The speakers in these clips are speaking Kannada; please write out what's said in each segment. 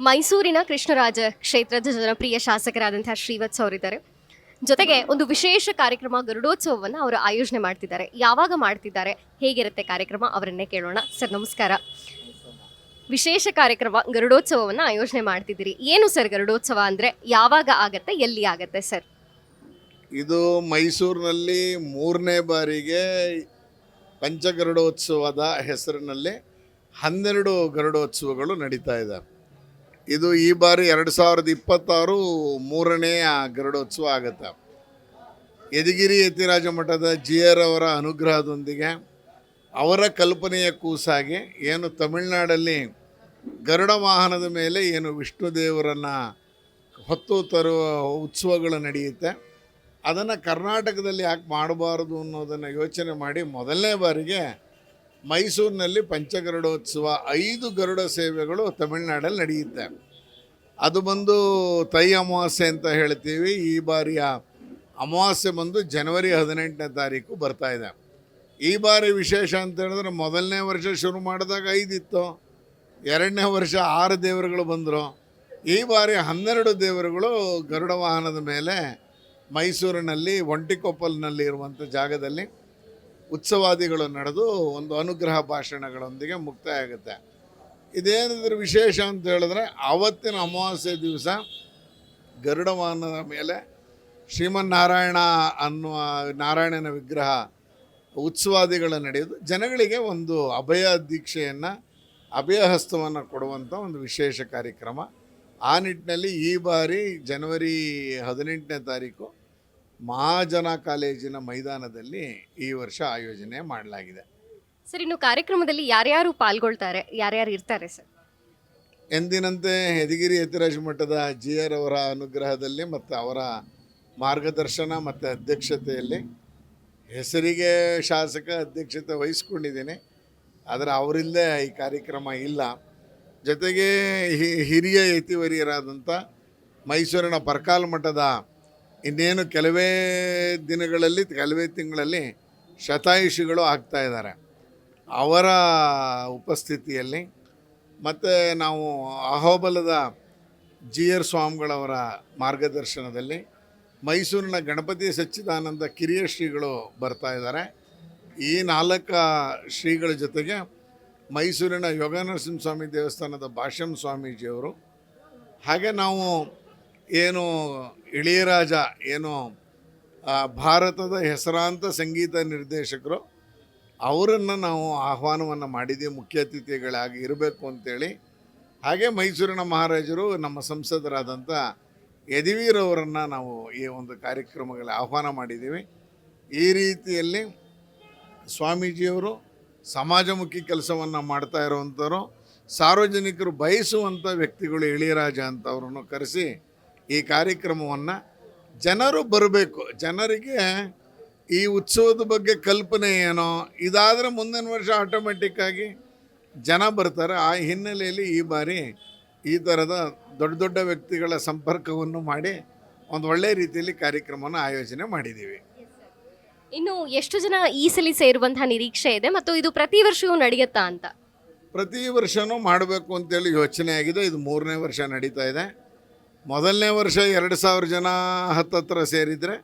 ಮೈಸೂರಿನ ಕೃಷ್ಣರಾಜ ಕ್ಷೇತ್ರದ ಜನಪ್ರಿಯ ಶಾಸಕರಾದಂತಹ ಶ್ರೀವತ್ಸ ಅವರಿದ್ದಾರೆ. ಜೊತೆಗೆ ಒಂದು ವಿಶೇಷ ಕಾರ್ಯಕ್ರಮ ಗರುಡೋತ್ಸವವನ್ನು ಅವರು ಆಯೋಜನೆ ಮಾಡ್ತಿದ್ದಾರೆ. ಯಾವಾಗ ಮಾಡ್ತಿದ್ದಾರೆ, ಹೇಗಿರುತ್ತೆ ಕಾರ್ಯಕ್ರಮ, ಅವರನ್ನೇ ಕೇಳೋಣ. ಸರ್ ನಮಸ್ಕಾರ. ವಿಶೇಷ ಕಾರ್ಯಕ್ರಮ ಗರುಡೋತ್ಸವವನ್ನು ಆಯೋಜನೆ ಮಾಡ್ತಿದ್ದೀರಿ. ಏನು ಸರ್ ಗರುಡೋತ್ಸವ ಅಂದರೆ, ಯಾವಾಗ ಆಗತ್ತೆ, ಎಲ್ಲಿ ಆಗತ್ತೆ ಸರ್? ಇದು ಮೈಸೂರಿನಲ್ಲಿ 3ನೇ ಬಾರಿಗೆ ಪಂಚಗರುಡೋತ್ಸವದ ಹೆಸರಿನಲ್ಲಿ 12 ಗರುಡೋತ್ಸವಗಳು ನಡೀತಾ ಇದ್ದಾವೆ. ಇದು ಈ ಬಾರಿ 2026 3ನೇ ಗರುಡೋತ್ಸವ ಆಗುತ್ತೆ. ಯದಿಗಿರಿ ಯತಿರಾಜ ಮಠದ GR ಅವರ ಅನುಗ್ರಹದೊಂದಿಗೆ ಅವರ ಕಲ್ಪನೆಯ ಕೂಸಾಗಿ ಏನು ತಮಿಳುನಾಡಲ್ಲಿ ಗರುಡ ವಾಹನದ ಮೇಲೆ ಏನು ವಿಷ್ಣು ದೇವರನ್ನು ಹೊತ್ತು ತರುವ ಉತ್ಸವಗಳು ನಡೆಯುತ್ತೆ, ಅದನ್ನು ಕರ್ನಾಟಕದಲ್ಲಿ ಯಾಕೆ ಮಾಡಬಾರ್ದು ಅನ್ನೋದನ್ನು ಯೋಚನೆ ಮಾಡಿ ಮೊದಲನೇ ಬಾರಿಗೆ ಮೈಸೂರಿನಲ್ಲಿ ಪಂಚಗರುಡೋತ್ಸವ 5 ಗರುಡ ಸೇವೆಗಳು ತಮಿಳುನಾಡಲ್ಲಿ ನಡೆಯುತ್ತೆ. ಅದು ಬಂದು ತೈ ಅಮಾವಾಸ್ಯೆ ಅಂತ ಹೇಳ್ತೀವಿ. ಈ ಬಾರಿಯ ಅಮಾವಾಸ್ಯೆ ಬಂದು ಜನವರಿ 18ನೇ ತಾರೀಕು ಬರ್ತಾ ಇದೆ. ಈ ಬಾರಿ ವಿಶೇಷ ಅಂತ ಹೇಳಿದ್ರೆ, ಮೊದಲನೇ ವರ್ಷ ಶುರು ಮಾಡಿದಾಗ 5 ಇತ್ತು, 2ನೇ ವರ್ಷ 6 ದೇವರುಗಳು ಬಂದರು. ಈ ಬಾರಿ 12 ದೇವರುಗಳು ಗರುಡ ವಾಹನದ ಮೇಲೆ ಮೈಸೂರಿನಲ್ಲಿ ಒಂಟಿಕೊಪ್ಪಲ್ನಲ್ಲಿ ಇರುವಂಥ ಜಾಗದಲ್ಲಿ ಉತ್ಸವಾದಿಗಳು ನಡೆದು ಒಂದು ಅನುಗ್ರಹ ಭಾಷಣಗಳೊಂದಿಗೆ ಮುಕ್ತಾಯ ಆಗುತ್ತೆ. ಇದೇನಾದರೂ ವಿಶೇಷ ಅಂತ ಹೇಳಿದ್ರೆ, ಆವತ್ತಿನ ಅಮಾವಾಸ್ಯೆ ದಿವಸ ಗರುಡ ವಾಹನದ ಮೇಲೆ ಶ್ರೀಮನ್ನಾರಾಯಣ ಅನ್ನುವ ನಾರಾಯಣನ ವಿಗ್ರಹ ಉತ್ಸವಾದಿಗಳು ನಡೆಯೋದು ಜನಗಳಿಗೆ ಒಂದು ಅಭಯ ದೀಕ್ಷೆಯನ್ನು, ಅಭಯ ಹಸ್ತವನ್ನು ಕೊಡುವಂಥ ಒಂದು ವಿಶೇಷ ಕಾರ್ಯಕ್ರಮ. ಆ ನಿಟ್ಟಿನಲ್ಲಿ ಈ ಬಾರಿ ಜನವರಿ 18ನೇ ತಾರೀಕು ಮಹಾಜನ ಕಾಲೇಜಿನ ಮೈದಾನದಲ್ಲಿ ಈ ವರ್ಷ ಆಯೋಜನೆ ಮಾಡಲಾಗಿದೆ. ಸರ್, ಇನ್ನು ಕಾರ್ಯಕ್ರಮದಲ್ಲಿ ಯಾರ್ಯಾರು ಪಾಲ್ಗೊಳ್ತಾರೆ, ಯಾರ್ಯಾರು ಇರ್ತಾರೆ ಸರ್? ಎಂದಿನಂತೆ ಯದಿಗಿರಿ ಯತಿರಾಜ ಮಠದ GR ಅವರ ಅನುಗ್ರಹದಲ್ಲಿ ಮತ್ತು ಅವರ ಮಾರ್ಗದರ್ಶನ ಮತ್ತು ಅಧ್ಯಕ್ಷತೆಯಲ್ಲಿ, ಹೆಸರಿಗೆ ಶಾಸಕ ಅಧ್ಯಕ್ಷತೆ ವಹಿಸ್ಕೊಂಡಿದ್ದೀನಿ, ಆದರೆ ಅವರಿಲ್ಲದೆ ಈ ಕಾರ್ಯಕ್ರಮ ಇಲ್ಲ. ಜೊತೆಗೆ ಹಿರಿಯ ಯತಿವರಿಯರಾದಂಥ ಮೈಸೂರಿನ ಪರ್ಕಾಲ ಮಠದ ಇನ್ನೇನು ಕೆಲವೇ ದಿನಗಳಲ್ಲಿ, ಕೆಲವೇ ತಿಂಗಳಲ್ಲಿ ಶತಾಯುಷಿಗಳು ಆಗ್ತಾ ಇದ್ದಾರೆ, ಅವರ ಉಪಸ್ಥಿತಿಯಲ್ಲಿ, ಮತ್ತು ನಾವು ಅಹೋಬಲದ GR ಸ್ವಾಮಿಗಳವರ ಮಾರ್ಗದರ್ಶನದಲ್ಲಿ ಮೈಸೂರಿನ ಗಣಪತಿ ಸಚ್ಚಿದಾನಂದ ಕಿರಿಯ ಶ್ರೀಗಳು ಬರ್ತಾ ಇದ್ದಾರೆ. ಈ 4 ಶ್ರೀಗಳ ಜೊತೆಗೆ ಮೈಸೂರಿನ ಯೋಗಾನರಸಿಂಹ ಸ್ವಾಮಿ ದೇವಸ್ಥಾನದ ಭಾಷ್ಯಂ ಸ್ವಾಮೀಜಿಯವರು, ಹಾಗೆ ನಾವು ಏನು ಇಳಿಯರಾಜ ಏನು ಭಾರತದ ಹೆಸರಾಂತ ಸಂಗೀತ ನಿರ್ದೇಶಕರು, ಅವರನ್ನು ನಾವು ಆಹ್ವಾನವನ್ನು ಮಾಡಿದ್ದೀವಿ ಮುಖ್ಯ ಅತಿಥಿಗಳಾಗಿ ಇರಬೇಕು ಅಂತೇಳಿ. ಹಾಗೆ ಮೈಸೂರಿನ ಮಹಾರಾಜರು, ನಮ್ಮ ಸಂಸದರಾದಂಥ ಯದುವೀರವರನ್ನು ನಾವು ಈ ಒಂದು ಕಾರ್ಯಕ್ರಮಗಳ ಆಹ್ವಾನ ಮಾಡಿದ್ದೀವಿ. ಈ ರೀತಿಯಲ್ಲಿ ಸ್ವಾಮೀಜಿಯವರು ಸಮಾಜಮುಖಿ ಕೆಲಸವನ್ನು ಮಾಡ್ತಾ ಇರುವಂಥವ್ರು, ಸಾರ್ವಜನಿಕರು ಬಯಸುವಂಥ ವ್ಯಕ್ತಿಗಳು ಇಳಿಯರಾಜ ಅಂತವ್ರನ್ನು ಕರೆಸಿ ಈ ಕಾರ್ಯಕ್ರಮವನ್ನು ಜನರು ಬರಬೇಕು. ಜನರಿಗೆ ಈ ಉತ್ಸವದ ಬಗ್ಗೆ ಕಲ್ಪನೆ ಏನೋ, ಇದಾದರೆ ಮುಂದಿನ ವರ್ಷ ಆಟೋಮೆಟಿಕ್ಕಾಗಿ ಜನ ಬರ್ತಾರೆ. ಆ ಹಿನ್ನೆಲೆಯಲ್ಲಿ ಈ ಬಾರಿ ಈ ಥರದ ದೊಡ್ಡ ದೊಡ್ಡ ವ್ಯಕ್ತಿಗಳ ಸಂಪರ್ಕವನ್ನು ಮಾಡಿ ಒಂದು ಒಳ್ಳೆಯ ರೀತಿಯಲ್ಲಿ ಕಾರ್ಯಕ್ರಮವನ್ನು ಆಯೋಜನೆ ಮಾಡಿದ್ದೀವಿ. ಇನ್ನು ಎಷ್ಟು ಜನ ಈ ಸಲ ಸೇರುವಂತಹ ನಿರೀಕ್ಷೆ ಇದೆ, ಮತ್ತು ಇದು ಪ್ರತಿ ವರ್ಷವೂ ನಡೆಯುತ್ತಾ ಅಂತ? ಪ್ರತಿ ವರ್ಷವೂ ಮಾಡಬೇಕು ಅಂತೇಳಿ ಯೋಚನೆ ಆಗಿದೆ. ಇದು 3ನೇ ವರ್ಷ ನಡೀತಾ ಇದೆ. ಮೊದಲನೇ ವರ್ಷ 2000 ಜನ ಹತ್ತತ್ರ ಸೇರಿದರೆ,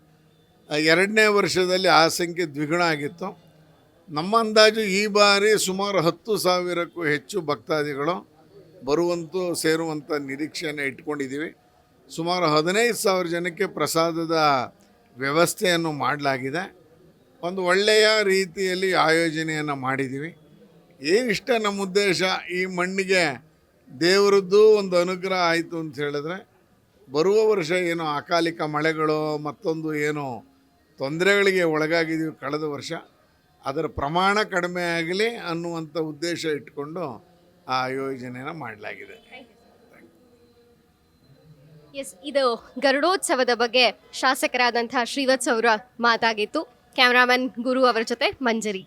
2ನೇ ವರ್ಷದಲ್ಲಿ ಆ ಸಂಖ್ಯೆ ದ್ವಿಗುಣ ಆಗಿತ್ತು. ನಮ್ಮ ಅಂದಾಜು ಈ ಬಾರಿ ಸುಮಾರು 10,000ಕ್ಕೂ ಹೆಚ್ಚು ಭಕ್ತಾದಿಗಳು ಸೇರುವಂಥ ನಿರೀಕ್ಷೆಯನ್ನು ಇಟ್ಕೊಂಡಿದ್ದೀವಿ. ಸುಮಾರು 15,000 ಜನಕ್ಕೆ ಪ್ರಸಾದದ ವ್ಯವಸ್ಥೆಯನ್ನು ಮಾಡಲಾಗಿದೆ. ಒಂದು ಒಳ್ಳೆಯ ರೀತಿಯಲ್ಲಿ ಆಯೋಜನೆಯನ್ನು ಮಾಡಿದ್ದೀವಿ. ಏನಿಷ್ಟ ನಮ್ಮ ಉದ್ದೇಶ, ಈ ಮಣ್ಣಿಗೆ ದೇವರದ್ದು ಒಂದು ಅನುಗ್ರಹ ಆಯಿತು ಅಂತ ಹೇಳಿದ್ರೆ, ಬರುವ ವರ್ಷ ಏನು ಅಕಾಲಿಕ ಮಳೆಗಳು ಮತ್ತೊಂದು ಏನು ತೊಂದರೆಗಳಿಗೆ ಒಳಗಾಗಿದ್ದೀವಿ ಕಳೆದ ವರ್ಷ, ಅದರ ಪ್ರಮಾಣ ಕಡಿಮೆ ಆಗಲಿ ಅನ್ನುವಂಥ ಉದ್ದೇಶ ಇಟ್ಕೊಂಡು ಆ ಯೋಜನೆಯನ್ನು ಮಾಡಲಾಗಿದೆ. ಎಸ್, ಇದು ಗರುಡೋತ್ಸವದ ಬಗ್ಗೆ ಶಾಸಕರಾದಂತಹ ಶ್ರೀವತ್ಸ ಅವರ ಮಾತಾಗಿತ್ತು. ಕ್ಯಾಮ್ರಾಮನ್ ಗುರು ಅವರ ಜೊತೆ ಮಂಜರಿ.